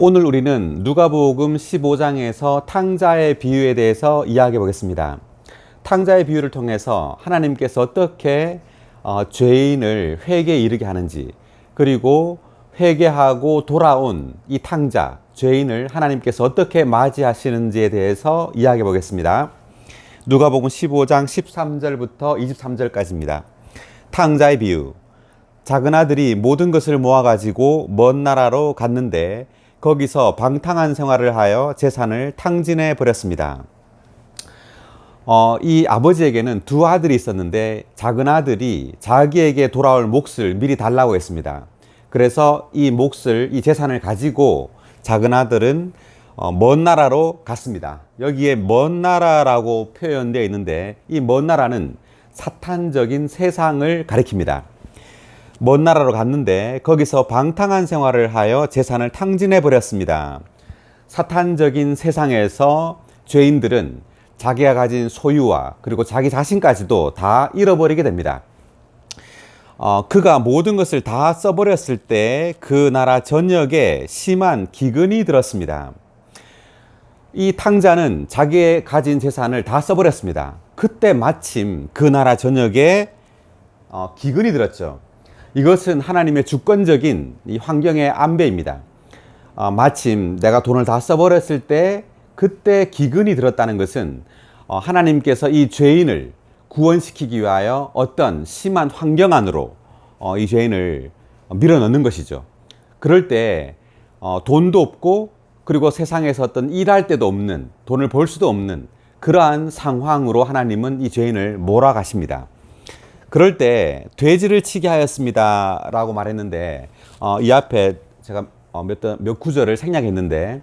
오늘 우리는 누가복음 15장에서 탕자의 비유에 대해서 이야기해 보겠습니다. 탕자의 비유를 통해서 하나님께서 어떻게 죄인을 회개에 이르게 하는지, 그리고 회개하고 돌아온 이 탕자, 죄인을 하나님께서 어떻게 맞이하시는지에 대해서 이야기해 보겠습니다. 누가복음 15장 13절부터 23절까지입니다. 탕자의 비유. 작은 아들이 모든 것을 모아가지고 먼 나라로 갔는데 거기서 방탕한 생활을 하여 재산을 탕진해 버렸습니다. 이 아버지에게는 두 아들이 있었는데 작은 아들이 자기에게 돌아올 몫을 미리 달라고 했습니다. 그래서 이 재산을 가지고 작은 아들은 먼 나라로 갔습니다. 여기에 먼 나라라고 표현되어 있는데 이 먼 나라는 사탄적인 세상을 가리킵니다. 먼 나라로 갔는데 거기서 방탕한 생활을 하여 재산을 탕진해 버렸습니다. 사탄적인 세상에서 죄인들은 자기가 가진 소유와 그리고 자기 자신까지도 다 잃어버리게 됩니다. 그가 모든 것을 다 써버렸을 때 그 나라 전역에 심한 기근이 들었습니다. 이 탕자는 자기의 가진 재산을 다 써버렸습니다. 그때 마침 그 나라 전역에 기근이 들었죠. 이것은 하나님의 주권적인 이 환경의 안배입니다. 마침 내가 돈을 다 써버렸을 때 그때 기근이 들었다는 것은 하나님께서 이 죄인을 구원시키기 위하여 어떤 심한 환경 안으로 이 죄인을 밀어넣는 것이죠. 그럴 때 돈도 없고 그리고 세상에서 어떤 일할 데도 없는, 돈을 벌 수도 없는 그러한 상황으로 하나님은 이 죄인을 몰아가십니다. 그럴 때 돼지를 치게 하였습니다 라고 말했는데 이 앞에 제가 몇 구절을 생략했는데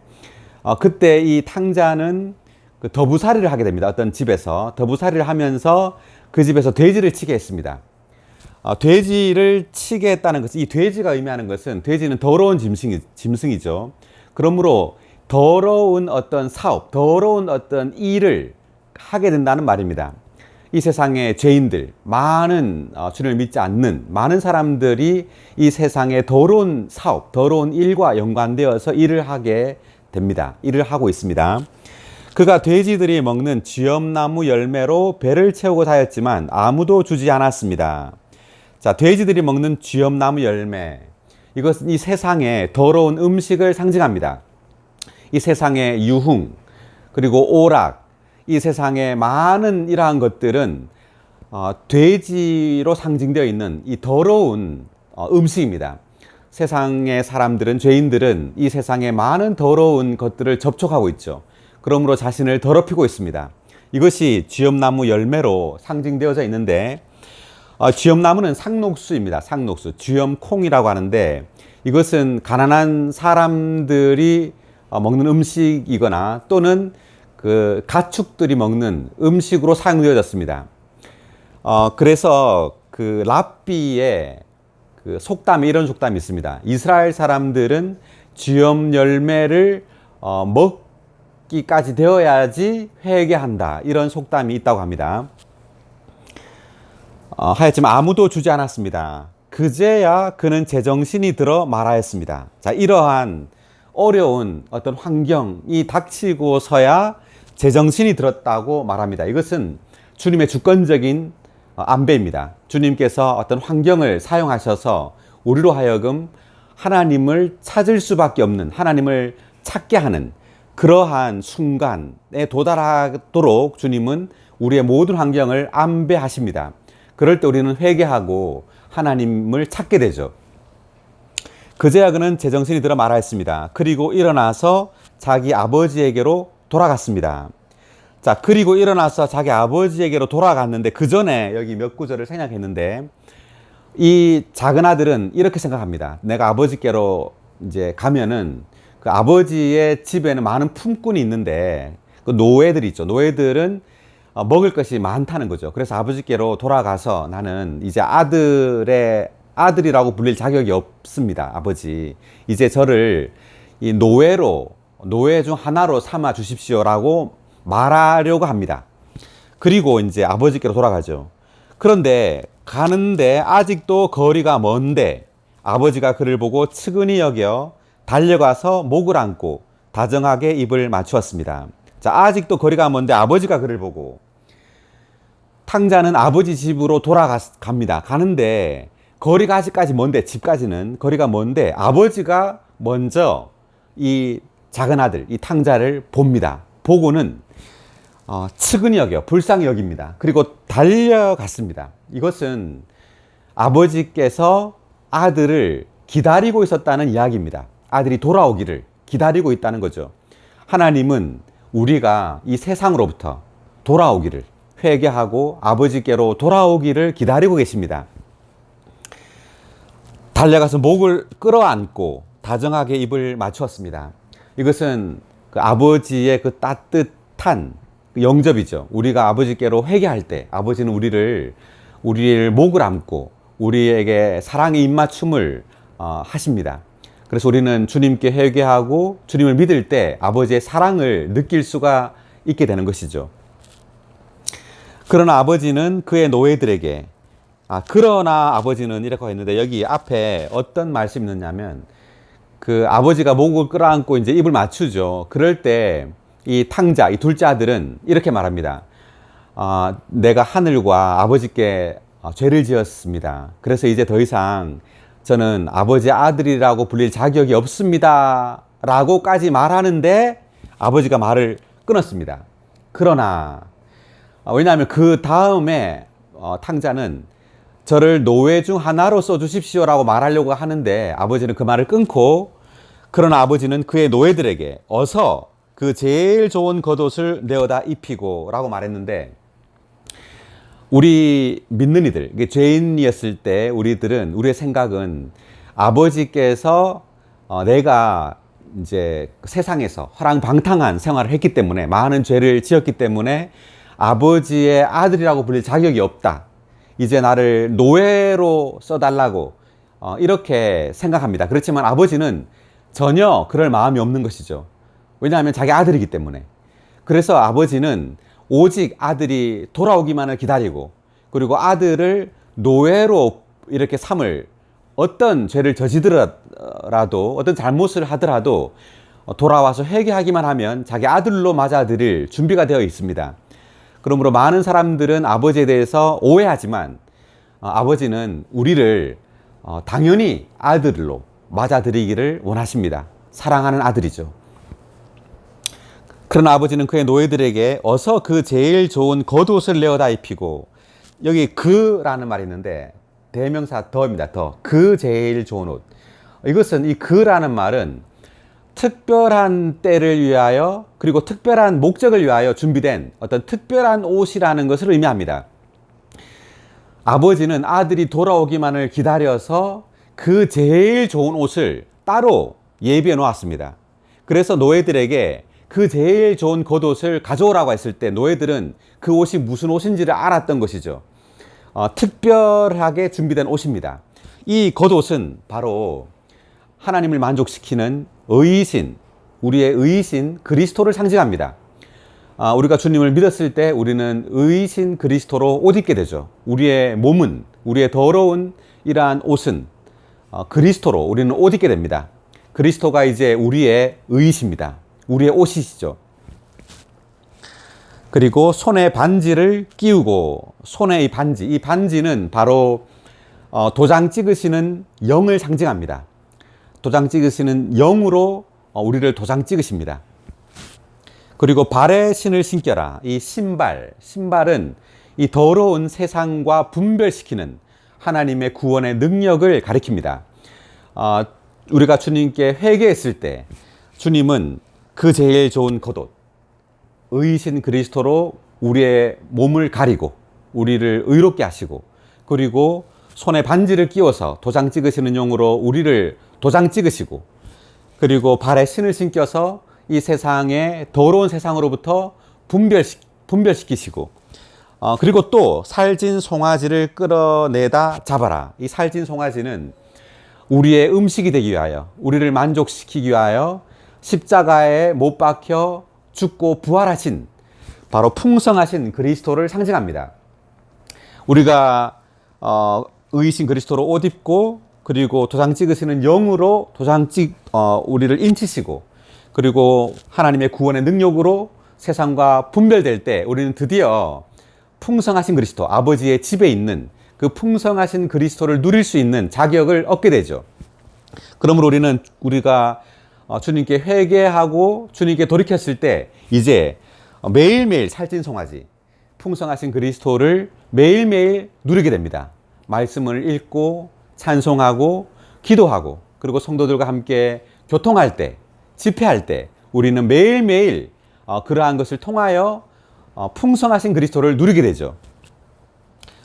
그때 이 탕자는 그 더부살이를 하게 됩니다. 어떤 집에서 더부살이를 하면서 그 집에서 돼지를 치게 했습니다. 돼지를 치게 했다는 것은, 이 돼지가 의미하는 것은, 돼지는 더러운 짐승이죠. 그러므로 더러운 어떤 사업, 더러운 어떤 일을 하게 된다는 말입니다. 이 세상의 죄인들, 많은 주님을 믿지 않는 많은 사람들이 이 세상의 더러운 사업, 더러운 일과 연관되어서 일을 하게 됩니다. 일을 하고 있습니다. 그가 돼지들이 먹는 쥐엄나무 열매로 배를 채우고 다녔지만 아무도 주지 않았습니다. 자, 돼지들이 먹는 쥐엄나무 열매, 이것은 이 세상의 더러운 음식을 상징합니다. 이 세상의 유흥, 그리고 오락, 이 세상의 많은 이러한 것들은 돼지로 상징되어 있는 이 더러운 음식입니다. 세상의 사람들은, 죄인들은 이 세상의 많은 더러운 것들을 접촉하고 있죠. 그러므로 자신을 더럽히고 있습니다. 이것이 쥐엄나무 열매로 상징되어져 있는데, 쥐엄나무는 상록수입니다. 상록수, 쥐엄콩이라고 하는데, 이것은 가난한 사람들이 먹는 음식이거나 또는 그 가축들이 먹는 음식으로 사용되어졌습니다. 그래서 그 랍비의 그 속담에 이런 속담이 있습니다. 이스라엘 사람들은 쥐엄 열매를 먹기까지 되어야지 회개한다, 이런 속담이 있다고 합니다. 하였지만 아무도 주지 않았습니다. 그제야 그는 제정신이 들어 말하였습니다. 자, 이러한 어려운 어떤 환경이 닥치고서야 제정신이 들었다고 말합니다. 이것은 주님의 주권적인 안배입니다. 주님께서 어떤 환경을 사용하셔서 우리로 하여금 하나님을 찾을 수밖에 없는, 하나님을 찾게 하는 그러한 순간에 도달하도록 주님은 우리의 모든 환경을 안배하십니다. 그럴 때 우리는 회개하고 하나님을 찾게 되죠. 그제야 그는 제정신이 들어 말하였습니다. 그리고 일어나서 자기 아버지에게로 돌아갔습니다. 자, 그리고 일어나서 자기 아버지에게로 돌아갔는데, 그 전에 여기 몇 구절을 생략했는데, 이 작은 아들은 이렇게 생각합니다. 내가 아버지께로 이제 가면은 그 아버지의 집에는 많은 품꾼이 있는데, 그 노예들이 있죠. 노예들은 먹을 것이 많다는 거죠. 그래서 아버지께로 돌아가서 나는 이제 아들이라고 불릴 자격이 없습니다. 아버지, 이제 저를 이 노예 중 하나로 삼아 주십시오라고 말하려고 합니다. 그리고 이제 아버지께로 돌아가죠. 그런데 가는데 아직도 거리가 먼데 아버지가 그를 보고 측은히 여겨 달려가서 목을 안고 다정하게 입을 맞추었습니다. 자, 아직도 거리가 먼데 아버지가 그를 보고 탕자는 아버지 집으로 돌아갑니다. 가는데 거리가 아직까지 먼데, 집까지는 거리가 먼데 아버지가 먼저 이 작은 아들, 이 탕자를 봅니다. 보고는 측은히 여겨, 불쌍히 여깁니다. 그리고 달려갔습니다. 이것은 아버지께서 아들을 기다리고 있었다는 이야기입니다. 아들이 돌아오기를 기다리고 있다는 거죠. 하나님은 우리가 이 세상으로부터 돌아오기를, 회개하고 아버지께로 돌아오기를 기다리고 계십니다. 달려가서 목을 끌어안고 다정하게 입을 맞추었습니다. 이것은 그 아버지의 그 따뜻한 영접이죠. 우리가 아버지께로 회개할 때 아버지는 우리를 목을 안고 우리에게 사랑의 입맞춤을 하십니다. 그래서 우리는 주님께 회개하고 주님을 믿을 때 아버지의 사랑을 느낄 수가 있게 되는 것이죠. 그러나 아버지는 그의 노예들에게, 그러나 아버지는 이렇게 했는데, 여기 앞에 어떤 말씀이 있느냐면, 그 아버지가 목을 끌어안고 이제 입을 맞추죠. 그럴 때 이 탕자, 이 둘째 아들은 이렇게 말합니다. 내가 하늘과 아버지께 죄를 지었습니다. 그래서 이제 더 이상 저는 아버지의 아들이라고 불릴 자격이 없습니다. 라고까지 말하는데 아버지가 말을 끊었습니다. 그러나, 왜냐하면 그 다음에 탕자는 저를 노예 중 하나로 써주십시오 라고 말하려고 하는데 아버지는 그 말을 끊고, 그러나 아버지는 그의 노예들에게 어서 그 제일 좋은 겉옷을 내어다 입히고 라고 말했는데, 우리 믿는 이들, 죄인이었을 때 우리의 생각은 아버지께서 내가 이제 세상에서 허랑방탕한 생활을 했기 때문에, 많은 죄를 지었기 때문에 아버지의 아들이라고 불릴 자격이 없다. 이제 나를 노예로 써달라고 이렇게 생각합니다. 그렇지만 아버지는 전혀 그럴 마음이 없는 것이죠. 왜냐하면 자기 아들이기 때문에. 그래서 아버지는 오직 아들이 돌아오기만을 기다리고, 그리고 아들을 노예로 이렇게 삼을, 어떤 죄를 저지르더라도, 어떤 잘못을 하더라도 돌아와서 회개하기만 하면 자기 아들로 맞아들일 준비가 되어 있습니다. 그러므로 많은 사람들은 아버지에 대해서 오해하지만 아버지는 우리를 당연히 아들로 맞아들이기를 원하십니다. 사랑하는 아들이죠. 그러나 아버지는 그의 노예들에게 어서 그 제일 좋은 겉옷을 내어다 입히고, 여기 그라는 말이 있는데 대명사 더입니다. 더. 그 제일 좋은 옷. 이것은, 이 그라는 말은 특별한 때를 위하여, 그리고 특별한 목적을 위하여 준비된 어떤 특별한 옷이라는 것을 의미합니다. 아버지는 아들이 돌아오기만을 기다려서 그 제일 좋은 옷을 따로 예비해 놓았습니다. 그래서 노예들에게 그 제일 좋은 겉옷을 가져오라고 했을 때 노예들은 그 옷이 무슨 옷인지를 알았던 것이죠. 특별하게 준비된 옷입니다. 이 겉옷은 바로 하나님을 만족시키는 의이신, 우리의 의이신 그리스도를 상징합니다. 우리가 주님을 믿었을 때 우리는 의이신 그리스도로 옷 입게 되죠. 우리의 몸은, 우리의 더러운 이러한 옷은 그리스도로 우리는 옷 입게 됩니다. 그리스도가 이제 우리의 의이십니다. 우리의 옷이시죠. 그리고 손에 반지를 끼우고, 손에 이 반지는 바로 도장 찍으시는 영을 상징합니다. 도장 찍으시는 영으로 우리를 도장 찍으십니다. 그리고 발에 신을 신겨라. 이 신발은 이 더러운 세상과 분별시키는 하나님의 구원의 능력을 가리킵니다. 우리가 주님께 회개했을 때 주님은 그 제일 좋은 겉옷, 의이신 그리스도로 우리의 몸을 가리고 우리를 의롭게 하시고, 그리고 손에 반지를 끼워서 도장 찍으시는 용으로 우리를 도장 찍으시고, 그리고 발에 신을 신겨서 이 세상의 더러운 세상으로부터 분별시키시고, 그리고 또 살진 송아지를 끌어내다 잡아라. 이 살진 송아지는 우리의 음식이 되기 위하여, 우리를 만족시키기 위하여 십자가에 못 박혀 죽고 부활하신, 바로 풍성하신 그리스도를 상징합니다. 우리가 의이신 그리스도로 옷 입고, 그리고 도장 찍으시는 영으로 우리를 인치시고, 그리고 하나님의 구원의 능력으로 세상과 분별될 때 우리는 드디어 풍성하신 그리스도, 아버지의 집에 있는 그 풍성하신 그리스도를 누릴 수 있는 자격을 얻게 되죠. 그러므로 우리가 주님께 회개하고 주님께 돌이켰을 때 이제 매일매일 살찐송아지, 풍성하신 그리스도를 매일매일 누리게 됩니다. 말씀을 읽고 찬송하고 기도하고, 그리고 성도들과 함께 교통할 때, 집회할 때 우리는 매일매일 그러한 것을 통하여 풍성하신 그리스도를 누리게 되죠.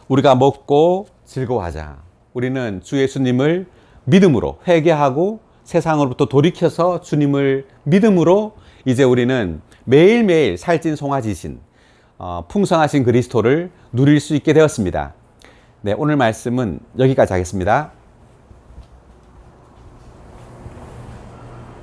우리가 먹고 즐거워하자. 우리는 주 예수님을 믿음으로 회개하고 세상으로부터 돌이켜서 주님을 믿음으로 이제 우리는 매일매일 살찐 송아지신 풍성하신 그리스도를 누릴 수 있게 되었습니다. 네, 오늘 말씀은 여기까지 하겠습니다.